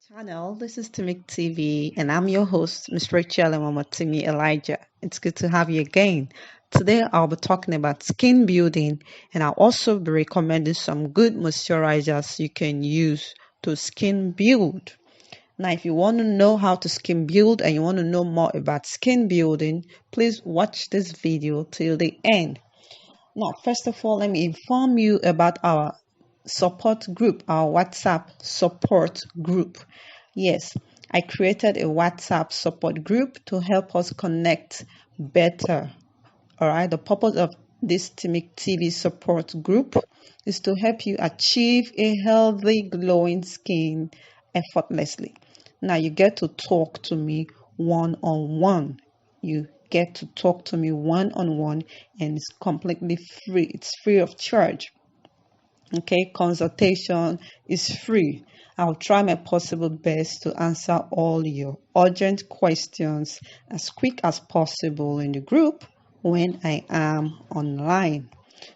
Channel. This is Timik TV, and I'm your host, Miss Rachel and Mama Timmy Elijah. It's good to have you again. Today, I'll be talking about skin building, and I'll also be recommending some good moisturizers you can use to skin build. Now, if you want to know how to skin build and you want to know more about skin building, please watch this video till the end. Now, first of all, let me inform you about our support group, our WhatsApp support group. Yes, I created a WhatsApp support group to help us connect better. All right, the purpose of this Timic TV support group is to help you achieve a healthy, glowing skin effortlessly. Now, you get to talk to me one on one. You get to talk to me one on one, and it's completely free, it's free of charge. Okay, consultation is free. I'll try my possible best to answer all your urgent questions as quick as possible in the group when I am online.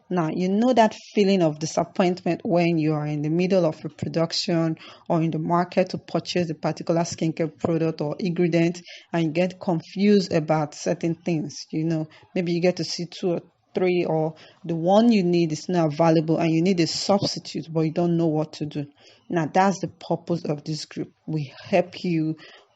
Now, you know that feeling of disappointment when you are in the middle of a production or in the market to purchase a particular skincare product or ingredient, and you get confused about certain things. Maybe you get to see two or three, or the one you need is not available and you need a substitute, but you don't know what to do. Now, that's the purpose of this group. We help you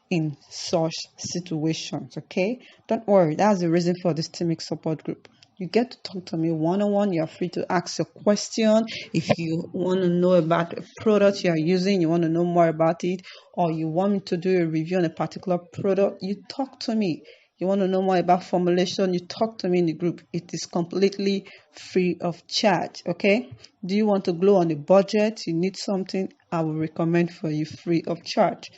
in such situations. Okay, don't worry, that's the reason for this teamic support group. You get to talk to me one-on-one. You're free to ask a question. If you want to know about a product you're using, you want to know more about it, or you want me to do a review on a particular product, you talk to me. You want to know more about formulation, you talk to me in the group. It is completely free of charge. Okay, do you want to glow on a budget? You need something, I will recommend for you free of charge.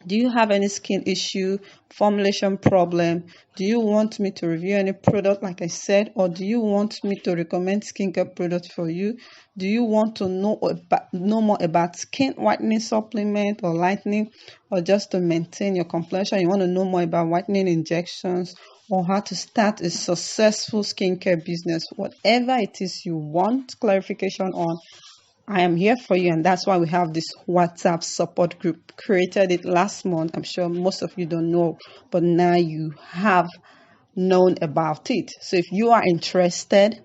Do you have any skin issue, formulation problem? Do you want me to review any product like I said, or do you want me to recommend skincare products for you? Do you want to know more about skin whitening supplement or lightening, or just to maintain your complexion? You want to know more about whitening injections or how to start a successful skincare business? Whatever it is you want clarification on, I am here for you, and that's why we have this WhatsApp support group. Created it last month. I'm sure most of you don't know, but now you have known about it. So if you are interested,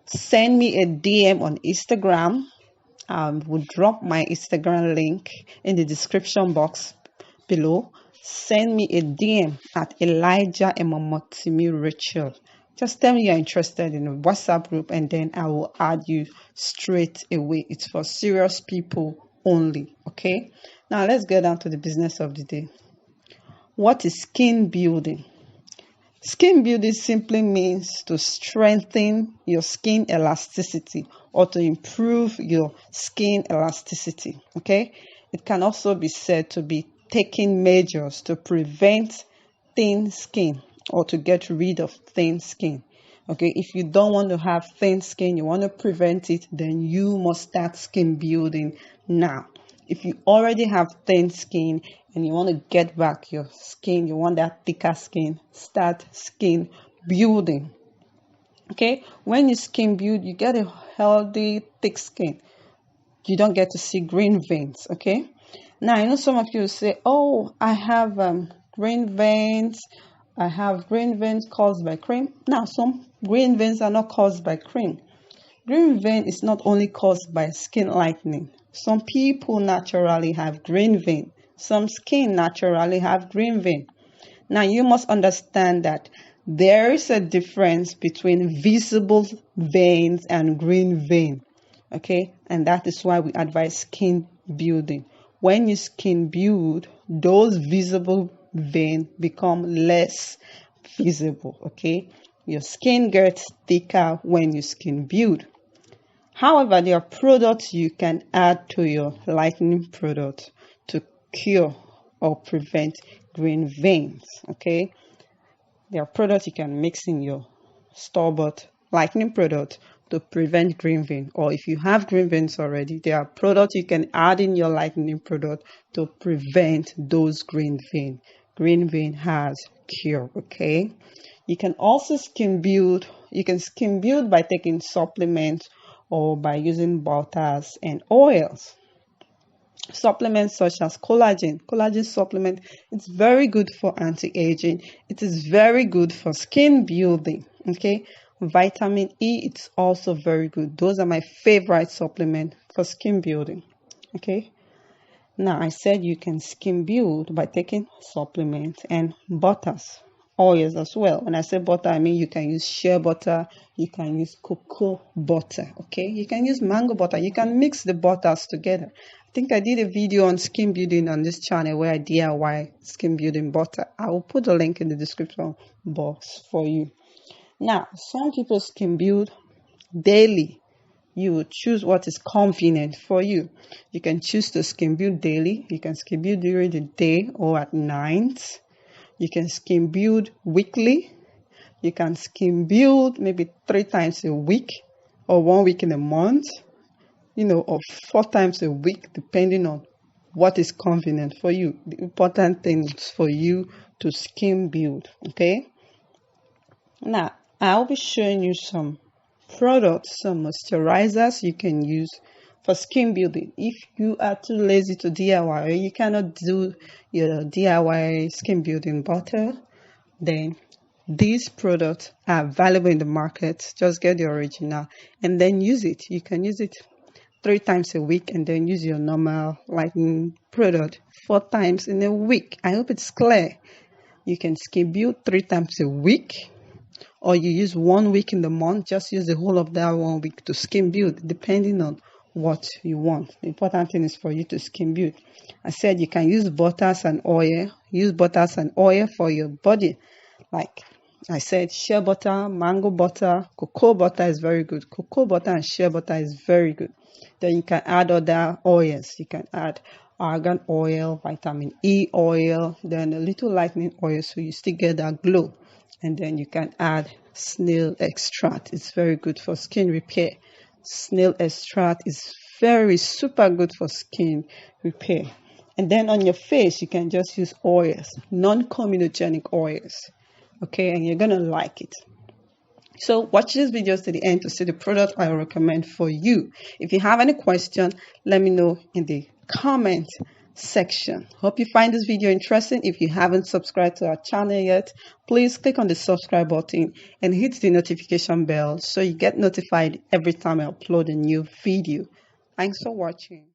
send me a DM on Instagram. I will drop my Instagram link in the description box below. Send me a DM at Elijah Emamotimi Rachel. Just tell me you're interested in a WhatsApp group, and then I will add you straight away. It's for serious people only. Okay, now let's get down to the business of the day. What is skin building? Skin building simply means to strengthen your skin elasticity or to improve your skin elasticity. Okay, it can also be said to be taking measures to prevent thin skin or to get rid of thin skin. Okay, if you don't want to have thin skin, you want to prevent it, then you must start skin building now. If you already have thin skin and you want to get back your skin, you want that thicker skin, start skin building. Okay, when you skin build, you get a healthy, thick skin. You don't get to see green veins. Okay, now I know some of you say, oh, I have green veins. I have green veins caused by cream. Now, some green veins are not caused by cream. Green vein is not only caused by skin lightening. Some people naturally have green vein. Some skin naturally have green vein. Now, you must understand that there is a difference between visible veins and green vein. Okay, and that is why we advise skin building. When you skin build, those visible veins become less visible. Okay, your skin gets thicker when you skin build. However, there are products you can add to your lightening product to cure or prevent green veins. Okay, there are products you can mix in your store-bought lightening product to prevent green vein, or if you have green veins already, there are products you can add in your lightening product to prevent those green vein. Green vein has cure. Okay, you can also skin build. You can skin build by taking supplements or by using butters and oils. Supplements such as collagen supplement, it's very good for anti-aging. It is very good for skin building. Okay, vitamin E, it's also very good. Those are my favorite supplement for skin building. Okay, now I said you can skin build by taking supplements and butters, oils as well. When I say butter, I mean you can use shea butter, you can use cocoa butter. Okay, you can use mango butter. You can mix the butters together. I think I did a video on skin building on this channel where I DIY skin building butter. I will put the link in the description box for you. Now, some people skin build daily. You choose what is convenient for you. You can choose to skin build daily. You can skin build during the day or at night. You can skin build weekly. You can skin build maybe 3 times a week or 1 week in a month, or 4 times a week, depending on what is convenient for you. The important thing is for you to skin build, okay? Now, I'll be showing you some products, some moisturizers you can use for skin building. If you are too lazy to DIY or you cannot do your DIY skin building butter, then these products are available in the market. Just get the original and then use it. You can use it 3 times a week and then use your normal lightning product 4 times in a week. I hope it's clear. You can skin build 3 times a week, or you use 1 week in the month. Just use the whole of that 1 week to skin build, depending on what you want. The important thing is for you to skin build. I said you can use butters and oil. Use butters and oil for your body. Like I said, shea butter, mango butter, cocoa butter is very good. Cocoa butter and shea butter is very good. Then you can add other oils. You can add argan oil, vitamin E oil, then a little lightning oil so you still get that glow. And then you can add snail extract. It's very good for skin repair. Snail extract is super good for skin repair. And then on your face, you can just use oils, non-comedogenic oils. Okay, and you're gonna like it. So watch this video to the end to see the product I recommend for you. If you have any question, let me know in the comment section. Hope you find this video interesting. If you haven't subscribed to our channel yet, please click on the subscribe button and hit the notification bell so you get notified every time I upload a new video. Thanks for watching.